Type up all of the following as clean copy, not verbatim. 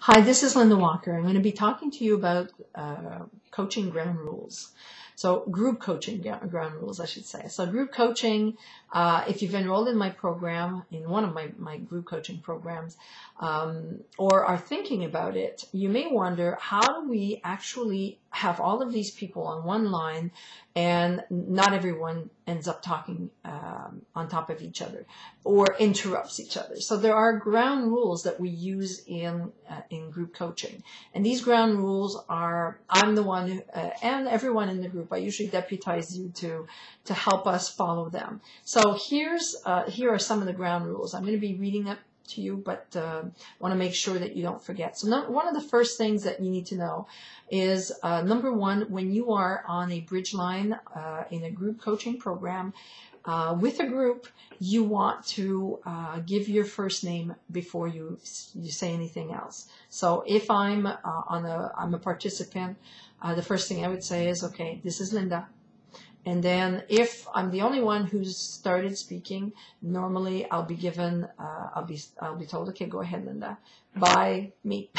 Hi, this is Linda Walker. I'm going to be talking to you about coaching ground rules. So group coaching ground rules, I should say. So group coaching, if you've enrolled in my program, in one of my group coaching programs, or are thinking about it, you may wonder, how do we actually have all of these people on one line and not everyone ends up talking on top of each other or interrupts each other? So there are ground rules that we use in group coaching. And these ground rules are, I'm the one who, and everyone in the group, I usually deputize you to help us follow them. So here are some of the ground rules. I'm going to be reading it to you, but want to make sure that you don't forget. So one of the first things that you need to know is, number one, when you are on a bridgeline in a group coaching program with a group, you want to give your first name before you say anything else. So if I'm a participant, the first thing I would say is, okay, this is Linda. And then if I'm the only one who's started speaking, normally I'll be given, I'll be told, okay, go ahead, Linda. Bye, me.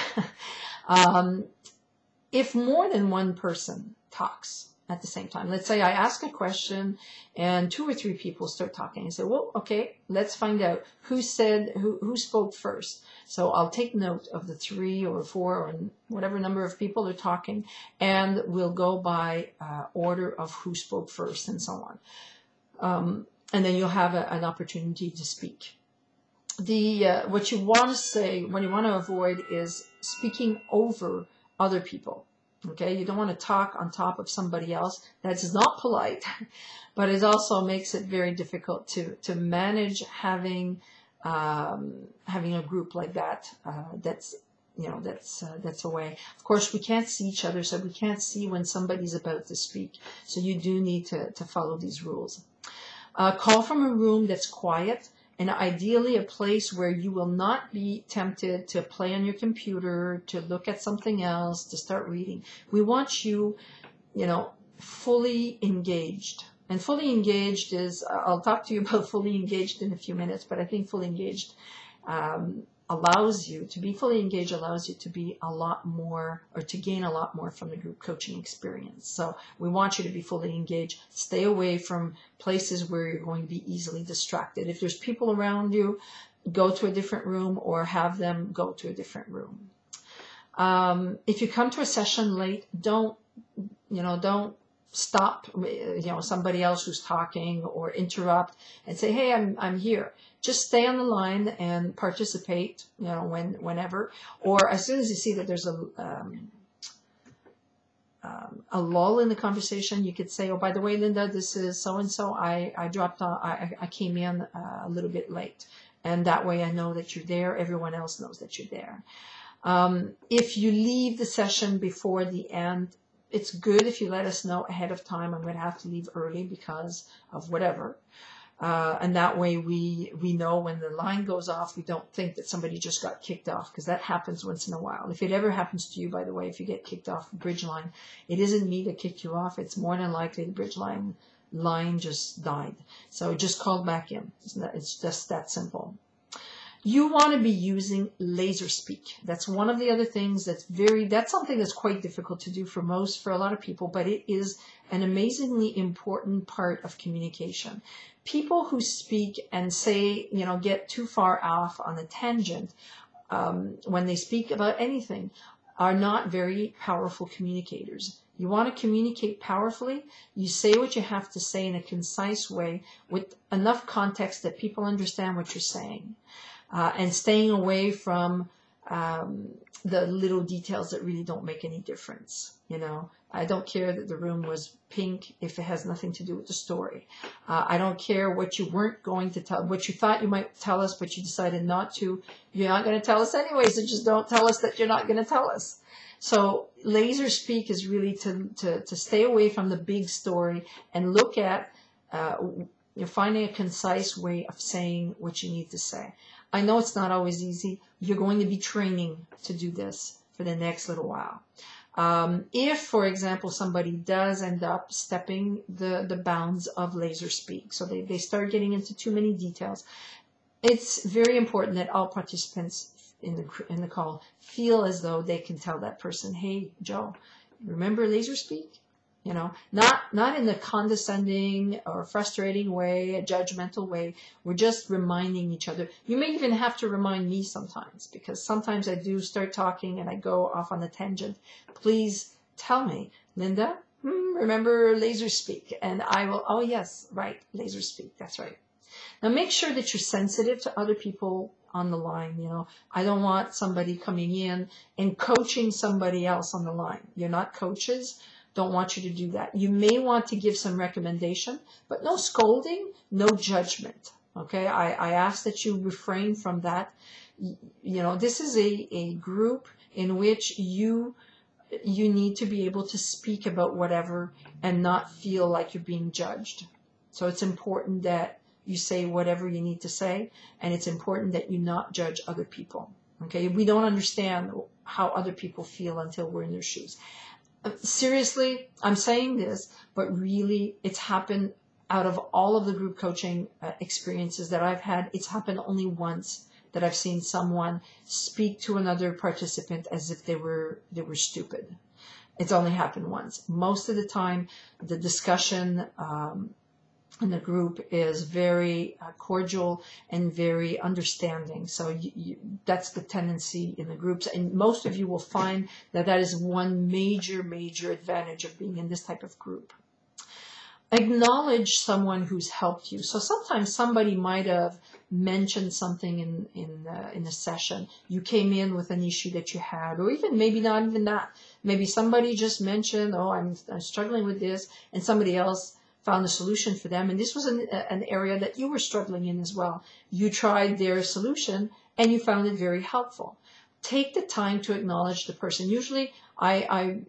If more than one person talks at the same time, let's say I ask a question and 2 or 3 people start talking and say, well, okay, let's find out who spoke first. So I'll take note of the 3 or 4 or whatever number of people are talking, and we'll go by order of who spoke first and so on. And then you'll have an opportunity to speak. What you want to say, what you want to avoid is speaking over other people. Okay, you don't want to talk on top of somebody else. That's not polite, but it also makes it very difficult to manage having a group like that. That's away. Of course, we can't see each other, so we can't see when somebody's about to speak. So you do need to follow these rules. Call from a room that's quiet, and ideally a place where you will not be tempted to play on your computer, to look at something else, to start reading. We want you, fully engaged. And fully engaged is, I'll talk to you about fully engaged in a few minutes, but I think fully engaged allows you to be a lot more, or to gain a lot more from the group coaching experience. So we want you to be fully engaged. Stay away from places where you're going to be easily distracted. If there's people around you, go to a different room or have them go to a different room. If you come to a session late, don't stop, somebody else who's talking or interrupt and say, hey, I'm here. Just stay on the line and participate, whenever. Or as soon as you see that there's a lull in the conversation, you could say, oh, by the way, Linda, this is so-and-so. I dropped on, I came in a little bit late. And that way I know that you're there. Everyone else knows that you're there. If you leave the session before the end, it's good if you let us know ahead of time. I'm going to have to leave early because of whatever. And that way we know when the line goes off, we don't think that somebody just got kicked off, because that happens once in a while. If it ever happens to you, by the way, if you get kicked off the bridge line, it isn't me that kicked you off. It's more than likely the bridge line just died. So just call back in. It's just that simple. You want to be using laser speak. That's one of the other things that's something that's quite difficult to do for a lot of people, but it is an amazingly important part of communication. People who speak and say, get too far off on a tangent when they speak about anything are not very powerful communicators. You want to communicate powerfully. You say what you have to say in a concise way with enough context that people understand what you're saying. And staying away from the little details that really don't make any difference. I don't care that the room was pink if it has nothing to do with the story. I don't care what you weren't going to tell, what you thought you might tell us, but you decided not to. You're not going to tell us anyway, so just don't tell us that you're not going to tell us. So laser speak is really to stay away from the big story and look at finding a concise way of saying what you need to say. I know it's not always easy. You're going to be training to do this for the next little while. If, for example, somebody does end up stepping the bounds of laser speak, so they start getting into too many details, it's very important that all participants in the call feel as though they can tell that person, hey, Joe, remember laser speak? You know, not in a condescending or frustrating way, a judgmental way. We're just reminding each other. You may even have to remind me sometimes, because sometimes I do start talking and I go off on a tangent. Please tell me, Linda, remember laser speak? And I will, oh yes, right, laser speak, that's right. Now make sure that you're sensitive to other people on the line. You know, I don't want somebody coming in and coaching somebody else on the line. You're not coaches. Don't want you to do that. You may want to give some recommendation, but no scolding, no judgment. Okay, I ask that you refrain from that. You know, this is a group in which you need to be able to speak about whatever and not feel like you're being judged. So it's important that you say whatever you need to say, and it's important that you not judge other people. Okay, we don't understand how other people feel until we're in their shoes. Seriously, I'm saying this, but really it's happened out of all of the group coaching experiences that I've had. It's happened only once that I've seen someone speak to another participant as if they were stupid. It's only happened once. Most of the time, the discussion in the group is very cordial and very understanding. So that's the tendency in the groups. And most of you will find that that is one major advantage of being in this type of group. Acknowledge someone who's helped you. So sometimes somebody might have mentioned something in a session. You came in with an issue that you had, or even maybe not even that. Maybe somebody just mentioned, oh, I'm struggling with this, and somebody else found a solution for them, and this was an area that you were struggling in as well. You tried their solution and you found it very helpful. Take the time to acknowledge the person. Usually I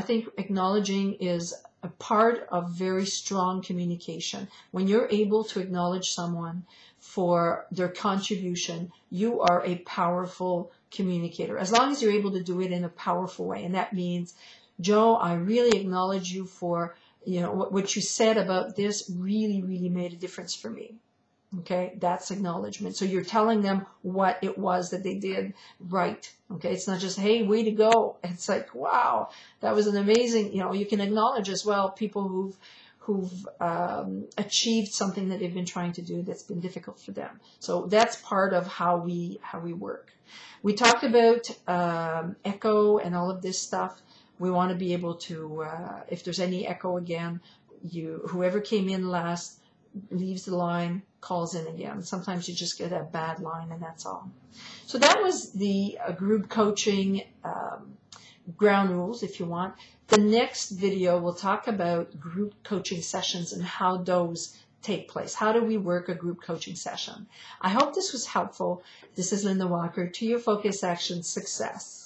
think acknowledging is a part of very strong communication. When you're able to acknowledge someone for their contribution, you are a powerful communicator, as long as you're able to do it in a powerful way. And that means, Joe, I really acknowledge you for, you know, what you said about this really made a difference for me. Okay, that's acknowledgement. So you're telling them what it was that they did right. Okay, it's not just, hey, way to go. It's like, wow, that was an amazing, you know, you can acknowledge as well people who've achieved something that they've been trying to do that's been difficult for them. So that's part of how we work. We talked about echo and all of this stuff. We want to be able to, if there's any echo again, whoever came in last leaves the line, calls in again. Sometimes you just get a bad line, and that's all. So that was the group coaching ground rules, if you want. The next video will talk about group coaching sessions and how those take place. How do we work a group coaching session? I hope this was helpful. This is Linda Walker. To your focus, action, success.